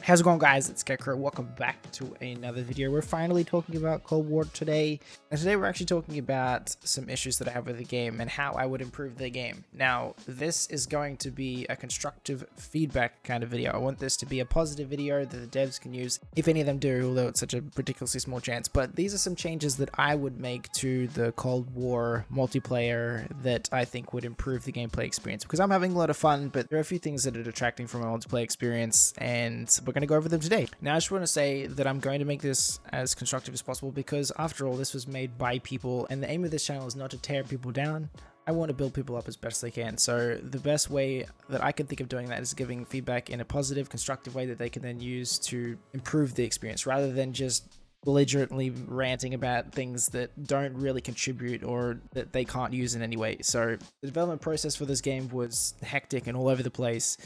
How's it going, guys? It's Scarecrow. Welcome back to another video. We're finally talking about Cold War today, and today we're actually talking about some issues that I have with the game and how I would improve the game. Now, this is going to be a constructive feedback kind of video. I want this to be a positive video that the devs can use, if any of them do, although it's such a ridiculously small chance. But these are some changes that I would make to the Cold War multiplayer that I think would improve the gameplay experience, because I'm having a lot of fun, but there are a few things that are detracting from a multiplayer experience, and we're going to go over them today. Now, I just want to say that I'm going to make this as constructive as possible, because after all, this was made by people, and the aim of this channel is not to tear people down. I want to build people up as best they can. So the best way that I can think of doing that is giving feedback in a positive, constructive way that they can then use to improve the experience, rather than just belligerently ranting about things that don't really contribute or that they can't use in any way. So the development process for this game was hectic and all over the place,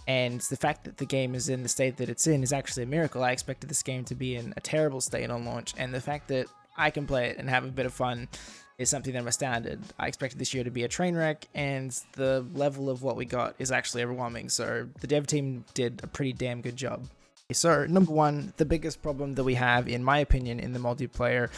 and the fact that the game is in the state that it's in is actually a miracle. I expected this game to be in a terrible state on launch, and the fact that I can play it and have a bit of fun is something that I'm astounded. I expected this year to be a train wreck, and the level of what we got is actually overwhelming. So the dev team did a pretty damn good job. So, number one, the biggest problem that we have, in my opinion, in the multiplayer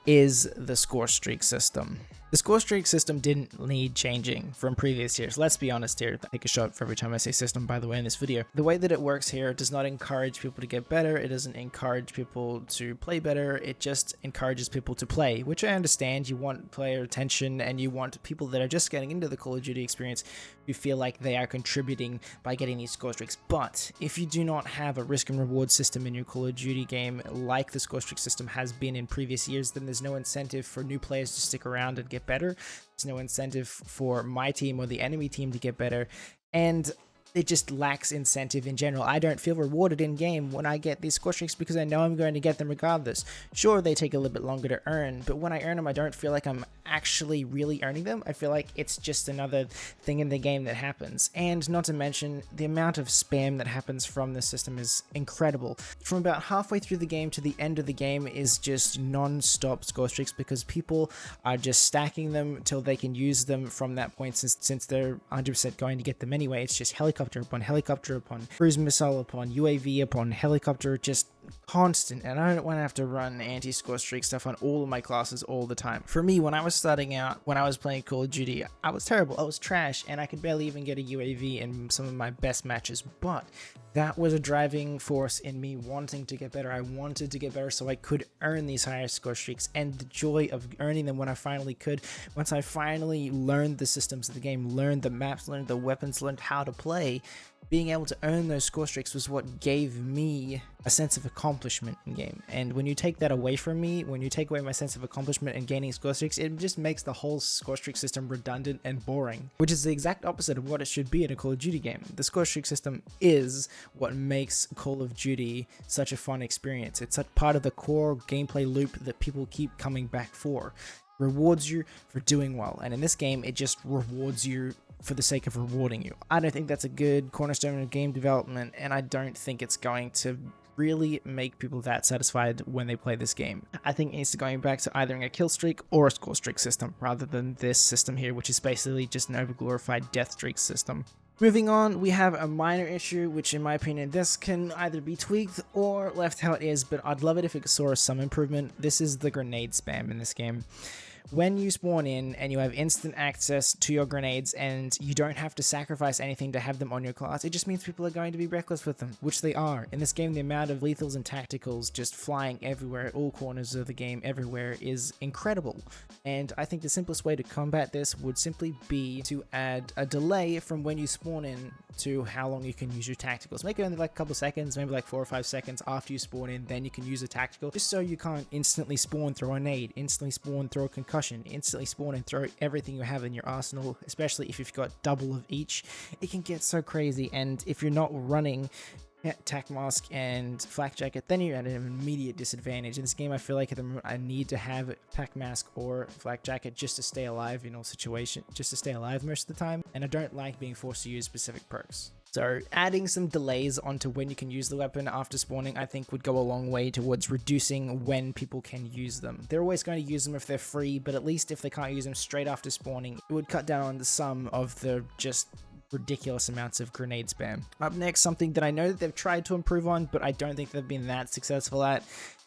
is the score streak system. The score streak system didn't need changing from previous years. Let's be honest here. Take a shot for every time I say system, by the way, in this video. The way that it works here does not encourage people to get better. It doesn't encourage people to play better. It just encourages people to play, which I understand. You want player attention, and you want people that are just getting into the Call of Duty experience who feel like they are contributing by getting these score streaks. But if you do not have a risk and reward system in your Call of Duty game like the score streak system has been in previous years, then there's no incentive for new players to stick around and get better. There's no incentive for my team or the enemy team to get better, and it just lacks incentive in general. I don't feel rewarded in game when I get these score streaks, because I know I'm going to get them regardless. Sure, they take a little bit longer to earn, but when I earn them, I don't feel like I'm actually really earning them. I feel like it's just another thing in the game that happens. And not to mention, the amount of spam that happens from this system is incredible. From about halfway through the game to the end of the game is just non-stop score streaks, because people are just stacking them till they can use them from that point, since they're 100% going to get them anyway. It's just helicopter upon cruise missile upon UAV upon helicopter, just constant. And I don't want to have to run anti-score streak stuff on all of my classes all the time. For me, when I was starting out, when I was playing Call of Duty, I was terrible. I was trash, and I could barely even get a UAV in some of my best matches. But that was a driving force in me wanting to get better. I wanted to get better so I could earn these higher score streaks, and the joy of earning them when I finally could, once I finally learned the systems of the game, learned the maps, learned the weapons, learned how to play, being able to earn those score streaks was what gave me a sense of accomplishment in game. And when you take that away from me, when you take away my sense of accomplishment and gaining score streaks, it just makes the whole score streak system redundant and boring, which is the exact opposite of what it should be in a Call of Duty game. The score streak system is what makes Call of Duty such a fun experience. It's such part of the core gameplay loop that people keep coming back for. Rewards you for doing well, and in this game it just rewards you for the sake of rewarding you. I don't think that's a good cornerstone of game development, and I don't think it's going to really make people that satisfied when they play this game. I think it needs to go back to either a kill streak or a score streak system, rather than this system here, which is basically just an overglorified death streak system. Moving on, we have a minor issue, which in my opinion, this can either be tweaked or left how it is, but I'd love it if it saw some improvement. This is the grenade spam in this game. When you spawn in and you have instant access to your grenades and you don't have to sacrifice anything to have them on your class, it just means people are going to be reckless with them, which they are. In this game, the amount of lethals and tacticals just flying everywhere at all corners of the game everywhere is incredible. And I think the simplest way to combat this would simply be to add a delay from when you spawn in to how long you can use your tacticals. Make it only like a couple seconds, maybe like 4 or 5 seconds after you spawn in, then you can use a tactical, just so you can't instantly spawn, throw a nade, instantly spawn, throw a concussion, instantly spawn and throw everything you have in your arsenal, especially if you've got double of each. It can get so crazy, and if you're not running tac mask and flak jacket, then you're at an immediate disadvantage. In this game, I feel like at the moment I need to have tac mask or flak jacket just to stay alive in all situations, just to stay alive most of the time, and I don't like being forced to use specific perks. So adding some delays onto when you can use the weapon after spawning, I think would go a long way towards reducing when people can use them. They're always going to use them if they're free, but at least if they can't use them straight after spawning, it would cut down on the sum of the just ridiculous amounts of grenade spam. Up next, something that I know that they've tried to improve on, but I don't think they've been that successful at,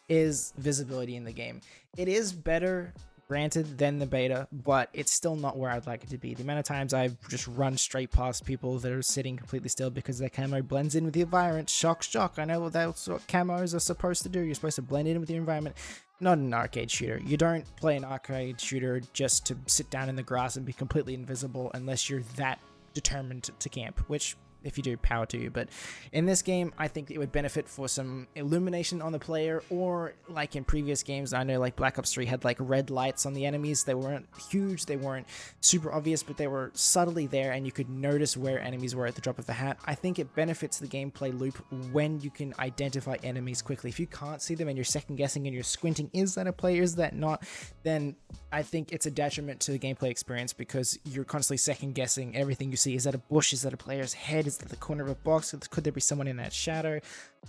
is visibility in the game. It is better, granted, than the beta, but it's still not where I'd like it to be. The amount of times I've just run straight past people that are sitting completely still because their camo blends in with the environment. Shock, shock. I know that's what camos are supposed to do. You're supposed to blend in with the environment. Not an arcade shooter. You don't play an arcade shooter just to sit down in the grass and be completely invisible unless you're that determined to camp, which, if you do, power to you. But in this game, I think it would benefit for some illumination on the player, or like in previous games, I know like Black Ops 3 had like red lights on the enemies. They weren't huge, they weren't super obvious, but they were subtly there and you could notice where enemies were at the drop of a hat. I think it benefits the gameplay loop when you can identify enemies quickly. If you can't see them and you're second guessing and you're squinting, is that a player, is that not, then I think it's a detriment to the gameplay experience because you're constantly second guessing everything you see. Is that a bush? Is that a player's head? Is that the corner of a box? Could there be someone in that shadow?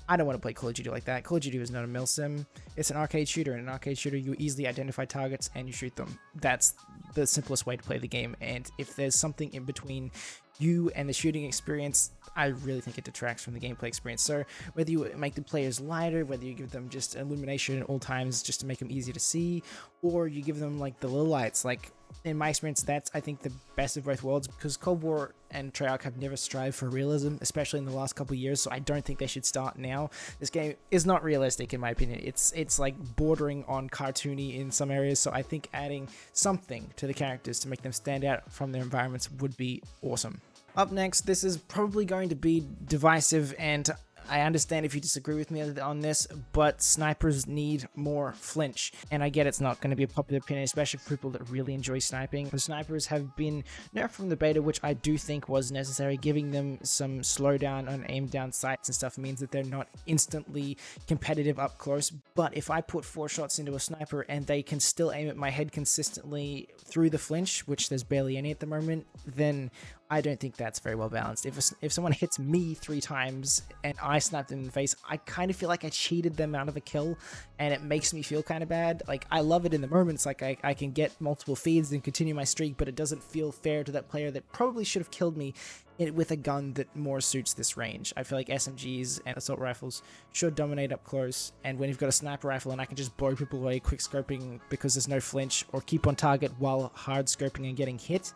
I don't want to play Call of Duty like that. Call of Duty is not a milsim. It's an arcade shooter. In an arcade shooter, you easily identify targets and you shoot them. That's the simplest way to play the game. And if there's something in between you and the shooting experience, I really think it detracts from the gameplay experience. So whether you make the players lighter, whether you give them just illumination at all times just to make them easy to see, or you give them like the little lights, like in my experience, that's I think the best of both worlds, because Cold War and Treyarch have never strived for realism, especially in the last couple of years, so I don't think they should start now. This game is not realistic in my opinion. It's like bordering on cartoony in some areas, so I think adding something to the characters to make them stand out from their environments would be awesome. Up next, this is probably going to be divisive, and I understand if you disagree with me on this, but snipers need more flinch. And I get it's not going to be a popular opinion, especially for people that really enjoy sniping. The snipers have been nerfed from the beta, which I do think was necessary. Giving them some slowdown on aim down sights and stuff means that they're not instantly competitive up close. But if I put 4 shots into a sniper and they can still aim at my head consistently through the flinch, which there's barely any at the moment, then I don't think that's very well balanced. If someone hits me 3 times and I snap them in the face, I kind of feel like I cheated them out of a kill, and it makes me feel kind of bad. Like, I love it in the moments, like I can get multiple feeds and continue my streak, but it doesn't feel fair to that player that probably should have killed me with a gun that more suits this range. I feel like SMGs and assault rifles should dominate up close, and when you've got a sniper rifle and I can just blow people away quick scoping because there's no flinch, or keep on target while hard scoping and getting hit,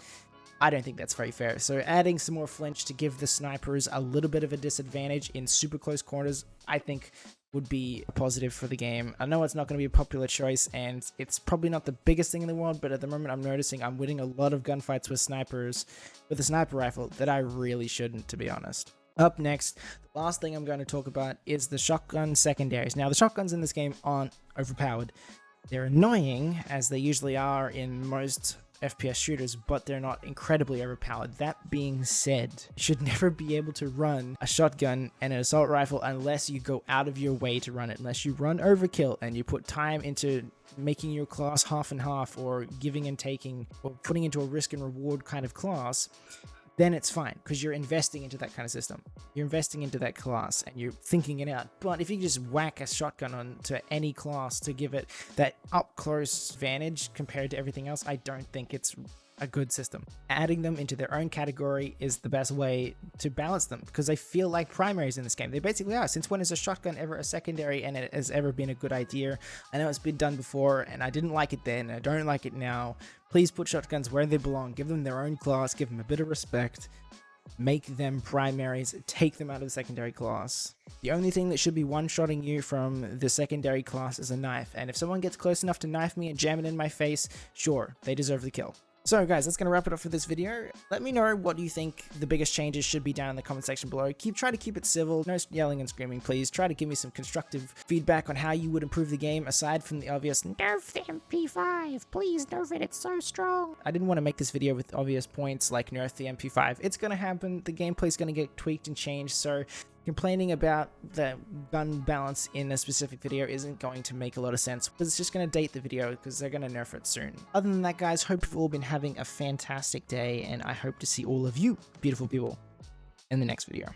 I don't think that's very fair. So adding some more flinch to give the snipers a little bit of a disadvantage in super close corners, I think would be a positive for the game. I know it's not going to be a popular choice, and it's probably not the biggest thing in the world, but at the moment I'm noticing I'm winning a lot of gunfights with snipers with a sniper rifle that I really shouldn't, to be honest. Up next, the last thing I'm going to talk about is the shotgun secondaries. Now, the shotguns in this game aren't overpowered. They're annoying, as they usually are in most FPS shooters, but they're not incredibly overpowered. That being said, you should never be able to run a shotgun and an assault rifle unless you go out of your way to run it. Unless you run overkill and you put time into making your class half and half, or giving and taking, or putting into a risk and reward kind of class, then it's fine, because you're investing into that kind of system. You're investing into that class and you're thinking it out. But if you just whack a shotgun onto any class to give it that up close advantage compared to everything else, I don't think it's a good system. Adding them into their own category is the best way to balance them, because they feel like primaries in this game. They basically are. Since when is a shotgun ever a secondary, and it has ever been a good idea? I know it's been done before, and I didn't like it then, and I don't like it now. Please put shotguns where they belong. Give them their own class. Give them a bit of respect. Make them primaries. Take them out of the secondary class. The only thing that should be one-shotting you from the secondary class is a knife, and if someone gets close enough to knife me and jam it in my face, sure, they deserve the kill. So guys, that's going to wrap it up for this video. Let me know what you think the biggest changes should be down in the comment section below. Try to keep it civil, no yelling and screaming, please. Try to give me some constructive feedback on how you would improve the game, aside from the obvious nerf the MP5, please nerf it, it's so strong. I didn't want to make this video with obvious points like nerf the MP5. It's going to happen, the gameplay's going to get tweaked and changed, so complaining about the gun balance in a specific video isn't going to make a lot of sense, because it's just going to date the video, because they're going to nerf it soon. Other than that, guys, hope you've all been having a fantastic day, and I hope to see all of you beautiful people in the next video.